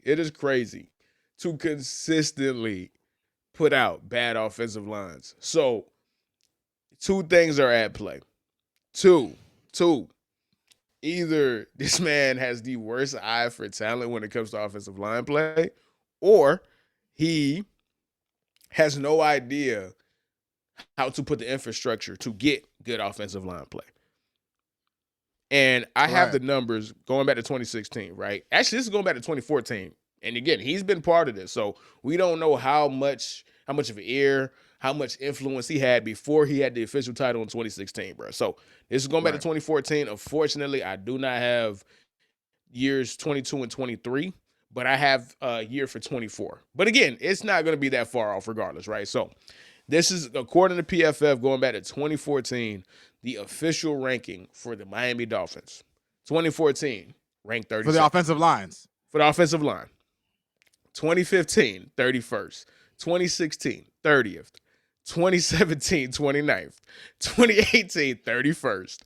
It is crazy to consistently put out bad offensive lines. So two things are at play. Two. Either this man has the worst eye for talent when it comes to offensive line play, or he has no idea how to put the infrastructure to get good offensive line play. And I have Right. the numbers going back to 2016, right? Actually, this is going back to 2014. And again, he's been part of this. So we don't know how much of an ear, how much influence he had before he had the official title in 2016, bro. So this is going back to Right. 2014. Unfortunately, I do not have years 22 and 23, but I have a year for 24. But again, it's not going to be that far off regardless, right? So this is, according to PFF, going back to 2014, the official ranking for the Miami Dolphins. 2014, ranked For the 32nd offensive lines. for the offensive line. 2015, 31st. 2016, 30th. 2017, 29th. 2018, 31st.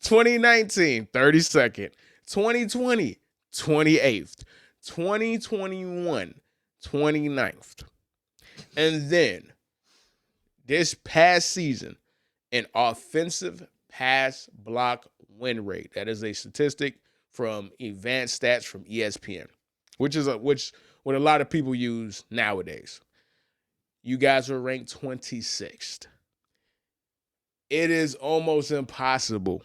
2019, 32nd. 2020, 28th. 2021, 29th. And then this past season, an offensive pass block win rate. That is a statistic from advanced stats from ESPN, which what a lot of people use nowadays. You guys are ranked 26th. It is almost impossible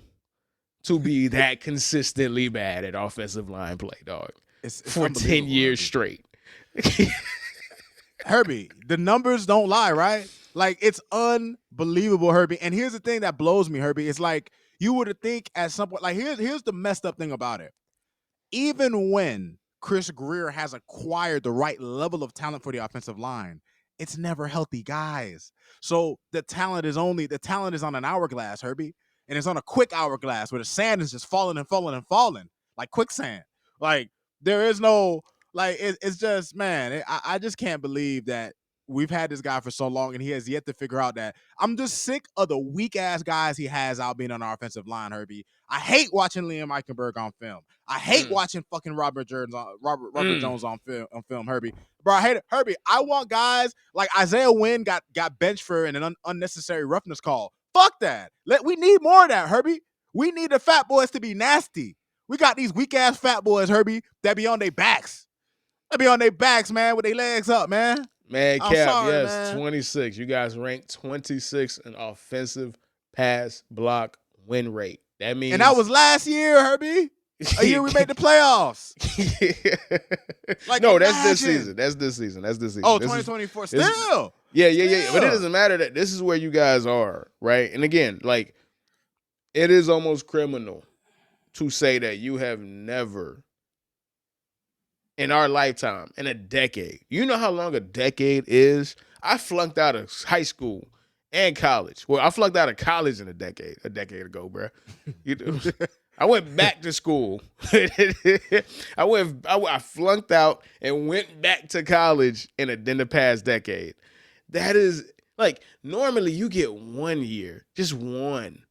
to be that consistently bad at offensive line play, dog, It's for 10 unbelievable, years Herbie. straight. Herbie, the numbers don't lie, right? Like it's unbelievable, Herbie. And here's the thing that blows me, Herbie. It's like you would think at some point, like here's the messed up thing about it. Even when Chris Grier has acquired the right level of talent for the offensive line, it's never healthy guys. So the talent is on an hourglass, Herbie, and it's on a quick hourglass where the sand is just falling and falling and falling like quicksand. Like there is no it's just man, I just can't believe that we've had this guy for so long and he has yet to figure out that I'm just sick of the weak ass guys he has out being on our offensive line, Herbie. I hate watching Liam Eichenberg on film. I hate Mm, watching fucking Robert mm. Jones on film, Herbie. Bro, I hate it. Herbie, I want guys like Isaiah Wynn got benched for an unnecessary roughness call. Fuck that. We need more of that, Herbie. We need the fat boys to be nasty. We got these weak ass fat boys, Herbie, that be on their backs. They be on their backs, man, with their legs up, man. Man, I'm Cap, sorry, yes, man. 26. You guys ranked 26 in offensive pass block win rate. That And that means was last year, Herbie. A year we made the playoffs. Like, no, that's this imagine. season. That's this season. That's this season. Oh, This is 2024. this. Still. Yeah. But it Still. doesn't matter that this is where you guys are, right? And again, like it is almost criminal to say that you have never in our lifetime, in a decade. You know how long a decade is? I flunked out of high school and college. Well, I flunked out of college in a decade ago, bro. You know, I went back to school. I flunked out and went back to college in the past decade. That is like normally you get 1 year, just one.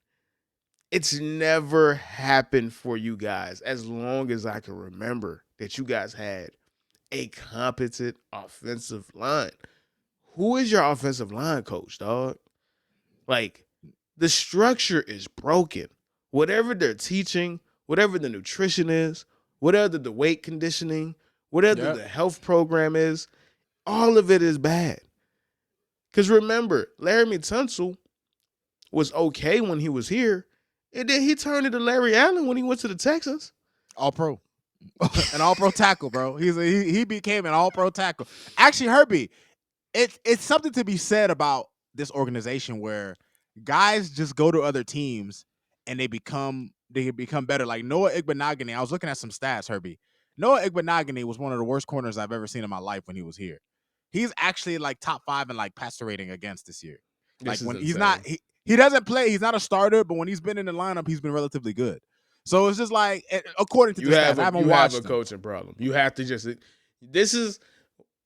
It's never happened for you guys as long as I can remember that you guys had a competent offensive line. Who is your offensive line coach, dog? Like the structure is broken. Whatever they're teaching, whatever the nutrition is, whatever the weight conditioning, whatever Yep. the health program is, all of it is bad. Because remember, Laramie Tunsil was okay when he was here, and then he turned into Larry Allen when he went to the Texans. All pro. An all pro tackle, bro. He became an all pro tackle. Actually, Herbie, it's something to be said about this organization where guys just go to other teams and they become better. Like Noah Igbenogany, I was looking at some stats, Herbie. Noah Igbenogany was one of the worst corners I've ever seen in my life when he was here. He's actually like top 5 in like passer rating against this year. Like This is when he's not insane. he doesn't play, he's not a starter, but when he's been in the lineup, he's been relatively good. So it's just like according to the stats, I haven't You have a watched them. coaching problem. You have to just this is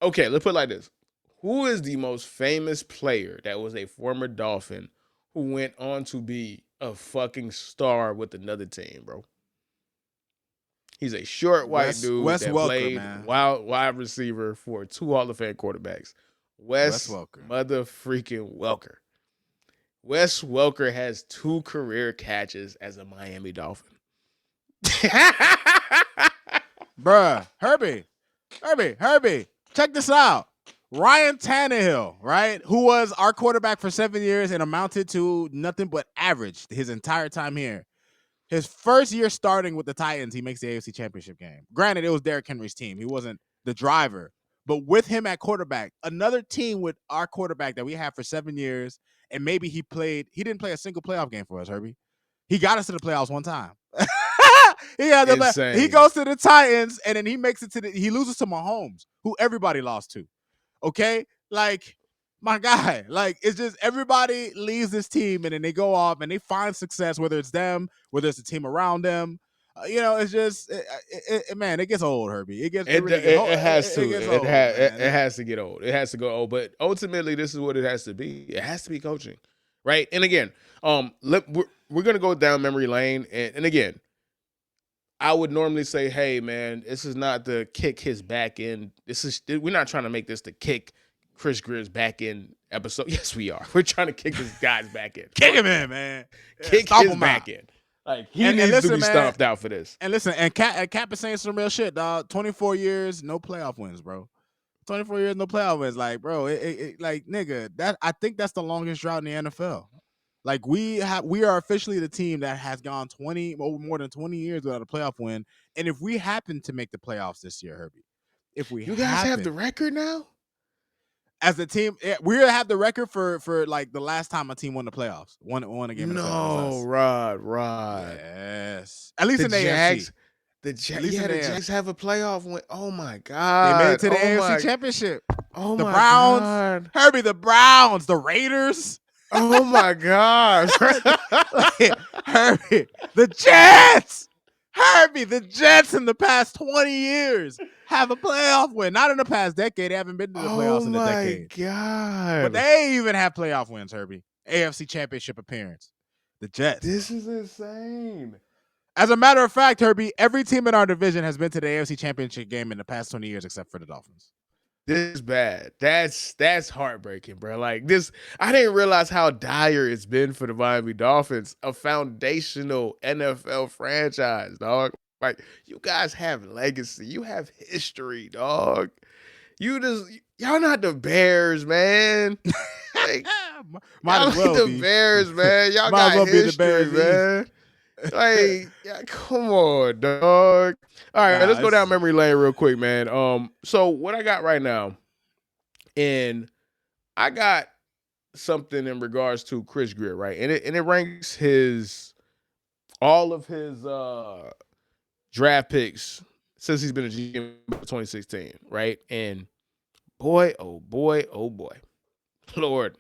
okay, let's put it like this. Who is the most famous player that was a former Dolphin who went on to be a fucking star with another team, bro? He's a short white Wes dude Wes that Welker, played man. wide receiver for 2 Hall of Fame quarterbacks. Wes Wes Welker. mother freaking Welker. Wes Welker has 2 career catches as a Miami Dolphin. Bruh, Herbie. Check this out. Ryan Tannehill, right, who was our quarterback for 7 years and amounted to nothing but average his entire time here. His first year starting with the Titans, he makes the AFC Championship game. Granted, it was Derrick Henry's team. He wasn't the driver. But with him at quarterback, another team with our quarterback that we had for 7 years, and maybe he didn't play a single playoff game for us, Herbie. He got us to the playoffs one time. He goes to the Titans, and then he makes it he loses to Mahomes, who everybody lost to. Okay? Like, my guy, like, it's just everybody leaves this team and then they go off and they find success, whether it's them, whether it's the team around them. It's just, man, it gets old, Herbie. It really gets old. It has to. It gets old, man. It has to get old. It has to go old. But ultimately, this is what it has to be. It has to be coaching, right? And again, we're gonna go down memory lane, and again, I would normally say, hey, man, this is not the kick his back in. We're not trying to make this the kick Chris Grier's back in episode. Yes, we are. We're trying to kick this guy's back in. Kick him in, man. Kick his back in. Like, he needs to be stomped out for this. And listen, and Cap is saying some real shit, dog. 24 years, no playoff wins, bro. 24 years, no playoff wins. Like, bro, like, nigga, I think that's the longest drought in the NFL. Like, we are officially the team that has gone more than 20 years without a playoff win. And if we happen to make the playoffs this year, Herbie, you guys have the record now? As a team, we have the record for like the last time a team won the playoffs. Won a game in the playoffs. No, Rod. Yes. At least in the AFC. The Jags have a playoff win. Oh, my God. They made it to the AFC Championship. Oh, the my Browns, God. Herbie, the Browns, the Raiders. Oh, my God. Herbie, the Jets. Herbie, the Jets in the past 20 years have a playoff win. Not in the past decade. They haven't been to the playoffs in a decade. Oh, my God. But they even have playoff wins, Herbie. AFC Championship appearance. The Jets. This is insane. As a matter of fact, Herbie, every team in our division has been to the AFC Championship game in the past 20 years except for the Dolphins. This is bad. That's heartbreaking, bro. Like, this, I didn't realize how dire it's been for the Miami Dolphins, a foundational NFL franchise, dog. Like, you guys have legacy. You have history, dog. Y'all not the Bears, man. Like, might as well the Bears, man. Y'all got well history, man. Like, yeah, come on, dog. All right, let's go down memory lane real quick, man. So what I got right now, and I got something in regards to Chris Grier, right? And it ranks all of his draft picks since he's been a GM in 2016, right? And boy, oh boy, oh boy. Lord.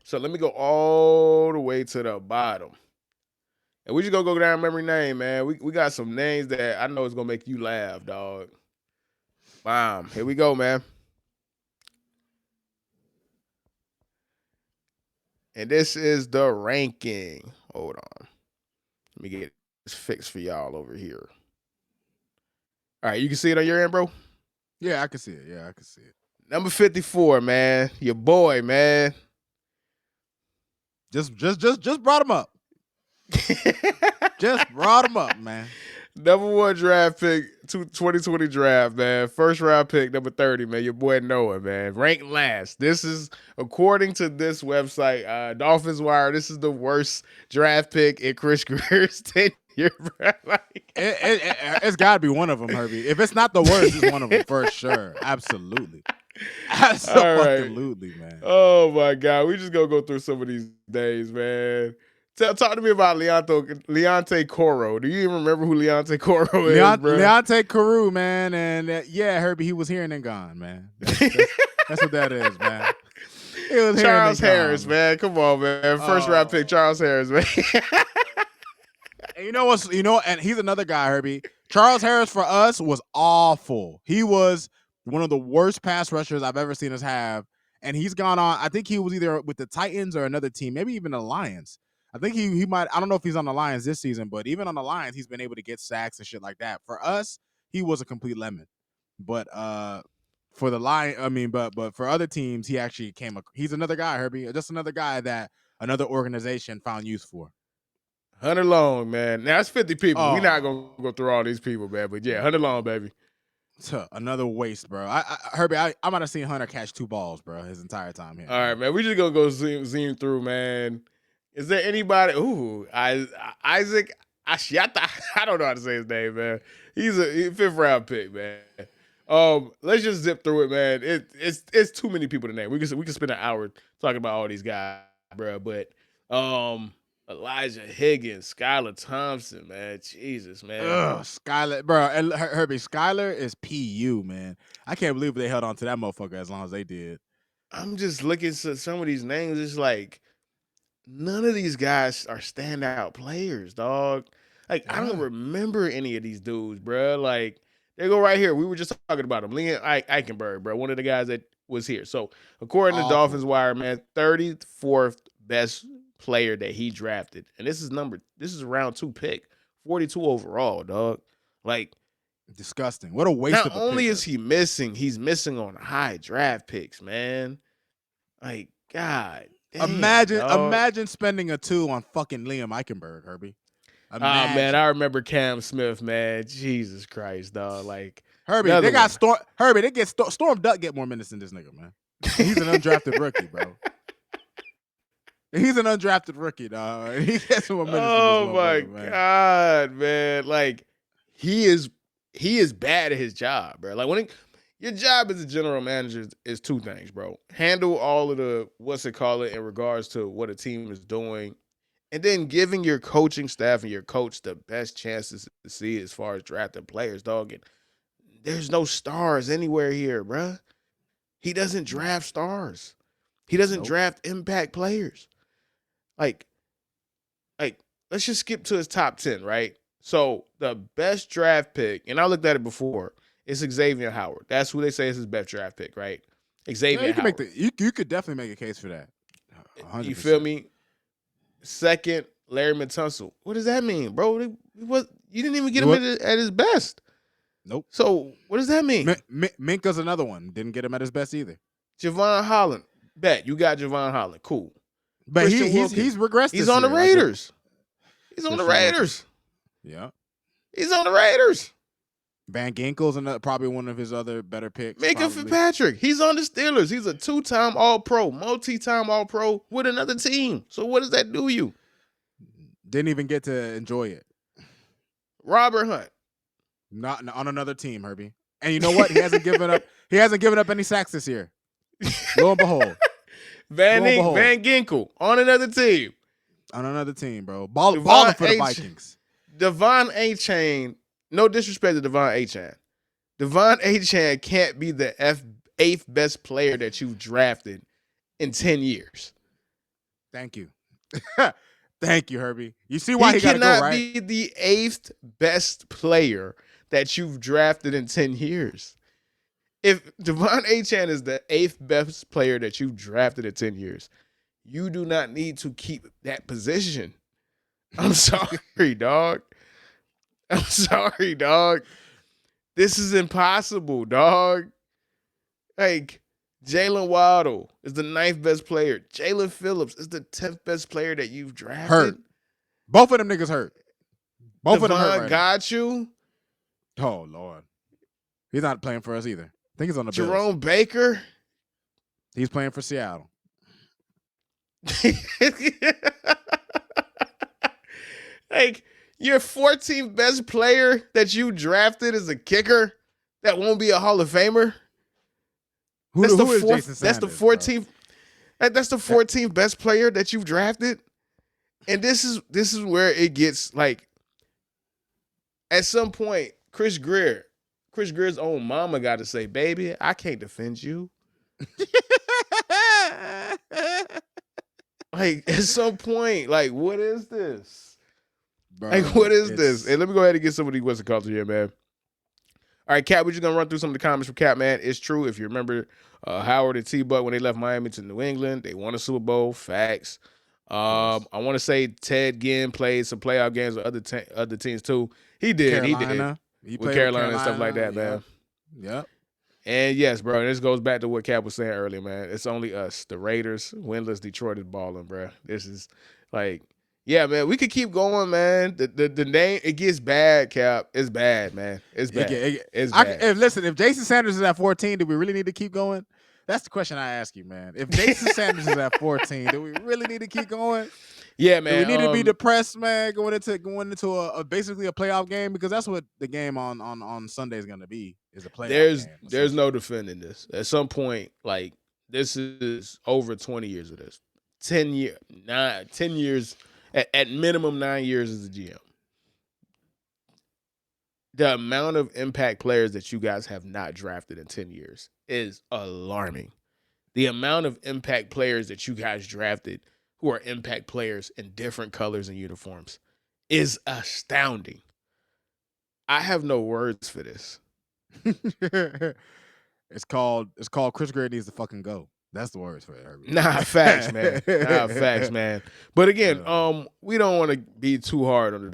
So let me go all the way to the bottom. And we just gonna go down memory lane, man. We got some names that I know is gonna make you laugh, dog. Bam. Here we go, man. And this is the ranking. Hold on. Let me get this fixed for y'all over here. All right, you can see it on your end, bro? Yeah, I can see it. Yeah, I can see it. Number 54, man. Your boy, man. Just brought him up. Just brought him up, man. Number 1 draft pick, 2020 draft, man. First round pick, number 30, man. Your boy Noah, man. Ranked last. This is, according to this website, Dolphins Wire, this is the worst draft pick in Chris Grier's tenure, bro. Like, it's got to be one of them, Herbie. If it's not the worst, it's one of them for sure. Absolutely. Absolutely, man. Oh, my God. We just going to go through some of these days, man. Talk to me about Leonte Coro. Do you even remember who Leonte Coro is, bro? Leonte Coro, man. And yeah, Herbie, he was here and then gone, man. That's what that is, man. Charles Harris, man. Come on, man. First round pick, Charles Harris, man. And and he's another guy, Herbie. Charles Harris for us was awful. He was one of the worst pass rushers I've ever seen us have. And he's gone on. I think he was either with the Titans or another team, maybe even the Lions. I think he might. I don't know if he's on the Lions this season, but even on the Lions, he's been able to get sacks and shit like that. For us, he was a complete lemon. But for the Lion, I mean, but for other teams, he actually he's another guy, Herbie. Just another guy that another organization found use for. Hunter Long, man. Now it's 50 people. We're not gonna Oh. go through all these people, man. But yeah, Hunter Long, baby. Another waste, bro. Herbie, I might have seen Hunter catch 2 balls, bro, his entire time here. All right, man. We just gonna go zoom through, man. Is there anybody? Ooh, Isaac Ashiata. I don't know how to say his name, man. He's a 5th round pick, man. Let's just zip through it, man. It's too many people to name. We can spend an hour talking about all these guys, bro. But Elijah Higgins, Skylar Thompson, man. Jesus, man. Ugh, Skylar, bro. And Herbie, Skylar is PU, man. I can't believe they held on to that motherfucker as long as they did. I'm just looking at some of these names. It's like none of these guys are standout players, dog. Like, I don't remember any of these dudes, bro. Like, they go right here. We were just talking about him. Liam Eichenberg, bro. One of the guys that was here. So, according to Dolphins Wire, man, 34th best player that he drafted. And this is round 2 pick. 42 overall, dog. Like, disgusting. What a waste of a Not only pick, is he missing, he's missing on high draft picks, man. Like, God damn, imagine spending a 2 on fucking Liam Eichenberg, Herbie. Imagine. Man, I remember Cam Smith, man. Jesus Christ, dog. Like, Herbie, they got Storm. Herbie, they get Storm Duck get more minutes than this nigga, man. He's an undrafted rookie, bro. He's an undrafted rookie, dog. He gets more minutes. Oh my God, man! Like, he is bad at his job, bro. Like, your job as a general manager is 2 things, bro. Handle all of the in regards to what a team is doing, and then giving your coaching staff and your coach the best chances to see as far as drafting players, dog. And there's no stars anywhere here, bro. He doesn't draft stars. He doesn't draft impact players. Like, let's just skip to his top 10, right? So the best draft pick, and I looked at it before, is Xavier Howard. That's who they say is his best draft pick, right? Xavier Howard. You could definitely make a case for that. 100%. You feel me? Second, Larry Tunsil. What does that mean, bro? You didn't even get him at his best. Nope. So what does that mean? Minka's another one. Didn't get him at his best either. Javon Holland. Bet you got Javon Holland. Cool. But he's regressed. He's on the Raiders. He's on the Raiders. Yeah. He's on the Raiders. Van Ginkel's probably one of his other better picks. Minka Fitzpatrick. He's on the Steelers. He's a 2-time All-Pro, multi-time All-Pro with another team. So what does that do you? Didn't even get to enjoy it. Robert Hunt. Not on another team, Herbie. And you know what? He hasn't given up. He hasn't given up any sacks this year. Lo and behold. Van Ginkel on another team. On another team, bro. Balling for the Vikings. Devon Achane. No disrespect to Devon Achane. Devon Achane can't be the 8th best player that you've drafted in 10 years. Thank you. Thank you, Herbie. You see why he got to go, right? He cannot be the 8th best player that you've drafted in 10 years. If Devon Achane is the 8th best player that you've drafted in 10 years, you do not need to keep that position. I'm sorry, dog. I'm sorry, dog. This is impossible, dog. Like, Jalen Waddle is the 9th best player. Jalen Phillips is the 10th best player that you've drafted. Hurt. Both of them niggas hurt. Both of them hurt right got you. Oh, Lord. He's not playing for us either. I think he's on the Bills. Jerome Baker. He's playing for Seattle. Like, your 14th best player that you drafted is a kicker that won't be a Hall of Famer. Who is Jason Sanders, that's the 14th. That's the 14th best player that you've drafted. And this is where it gets, like, at some point, Chris Grier's own mama got to say, baby, I can't defend you. Like, at some point, like, what is this? Bro, like, what is this? Hey, let me go ahead and get some of these Western culture here, man. All right, Cap, we're just going to run through some of the comments from Cap, man. It's true. If you remember Howard and T-Buck, when they left Miami to New England, they won a Super Bowl. Facts. course. I want to say Ted Ginn played some playoff games with other teams too. He did. Carolina. He With played Carolina and stuff like that, Yep. man. Yep. And yes, bro, this goes back to what Cap was saying earlier, man. It's only us, the Raiders, winless. Detroit is balling, bro. This is like, yeah, man. We could keep going, man. The name, it gets bad, Cap. It's bad, man. It's bad. It's bad. Listen, if Jason Sanders is at 14, do we really need to keep going? That's the question I ask you, man. If Jason Sanders is at 14, do we really need to keep going? Yeah, man. Do we need to be depressed, man, going into a basically a playoff game? Because that's what the game on Sunday is going to be, is a playoff game. There's no defending this. At some point, like, this is over 20 years of this. 10 years, at minimum 9 years as a GM. The amount of impact players that you guys have not drafted in 10 years is alarming. The amount of impact players that you guys drafted who are impact players in different colors and uniforms is astounding. I have no words for this. It's called Chris Grier needs to fucking go. That's the words for it, Herbie. Nah, facts, man. But again, we don't want to be too hard on the